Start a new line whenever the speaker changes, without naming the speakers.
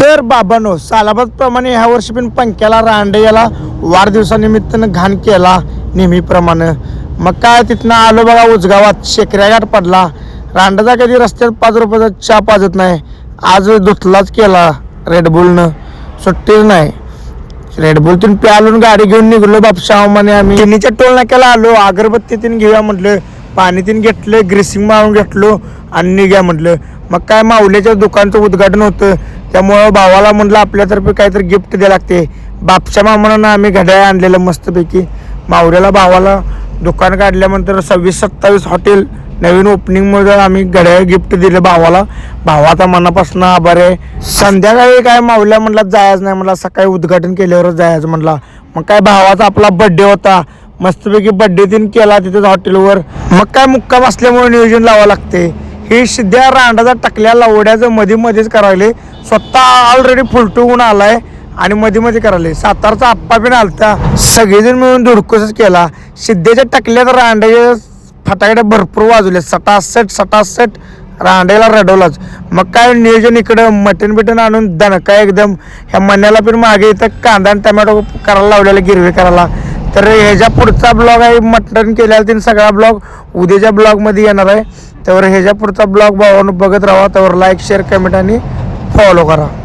तर बाबांनो, सालाबादप्रमाणे ह्या वर्षी पण पंक्याला रांडे याला वाढदिवसानिमित्तानं घाण केला नेहमीप्रमाणे. मग काय तिथनं आलो बघा उजगावात शेकऱ्या घाट पडला. रांडाचा कधी रस्त्यात 5 रुपयाचा चहा पाजत नाही, आज धुतलाच केला रेडबुलनं, सुट्टीच नाही. रेडबुल तीन प्यालून गाडी घेऊन निघलो बापशाव म्हणे. आम्ही चिनीच्या टोल नाक्याला आलो, अगरबत्ती तीन घेऊया म्हटलं, पाणी तीन घेतलं, ग्रीसिंग मारून घेतलो आणि निघ्या म्हटलं. मग काय माऊल्याच्या दुकानचं उद्घाटन होतं, त्यामुळं भावाला म्हटलं आपल्यातर्फे काहीतरी गिफ्ट द्यायला लागते. बापच्या मामानं आम्ही घड्याळ आणलेलं मस्तपैकी. मावऱ्याला भावाला दुकान काढल्यानंतर 26-27 हॉटेल नवीन ओपनिंगमध्ये आम्ही घड्याळ गिफ्ट दिलं भावाला. भावाचा मनापासून आभार आहे. संध्याकाळी काय मावल्या म्हटलं जायचं नाही, म्हटलं सकाळी उद्घाटन केल्यावरच जायचं म्हटला. मग काय भावाचा आपला बड्डे होता, मस्तपैकी बड्डे तीन केला तिथेच हॉटेलवर. मग काय मुक्काम असल्यामुळे नियोजन लावावं लागते. हे सिद्ध्या रांडाचा टाकल्या लावड्याचं मध्येच करायले, स्वतः ऑलरेडी फुलटून आलाय आणि मध्ये करायले. सातारचा आप्पा पण आलता, सगळेजण मिळून धुडकूसच केला. सिद्धेच्या टाकल्यात रांड्याच्या फटाकड्या भरपूर वाजवले, सटासट रांड्याला रडवलाच. मग काय नियोजन इकडं मटण आणून दणका एकदम. ह्या मण्याला पण मागे इथं कांदा आणि टमॅटो करायला लावलेला, गिरवे करायला. तर ह्याच्या पुढचा ब्लॉग आहे मटण केलेला, तीन सगळा ब्लॉग उद्याच्या ब्लॉगमध्ये येणार आहे. त्यावर ह्याच्या पुढचा ब्लॉग भावानं बघत राहा. त्यावर लाईक शेअर कमेंट आणि फॉलो करा.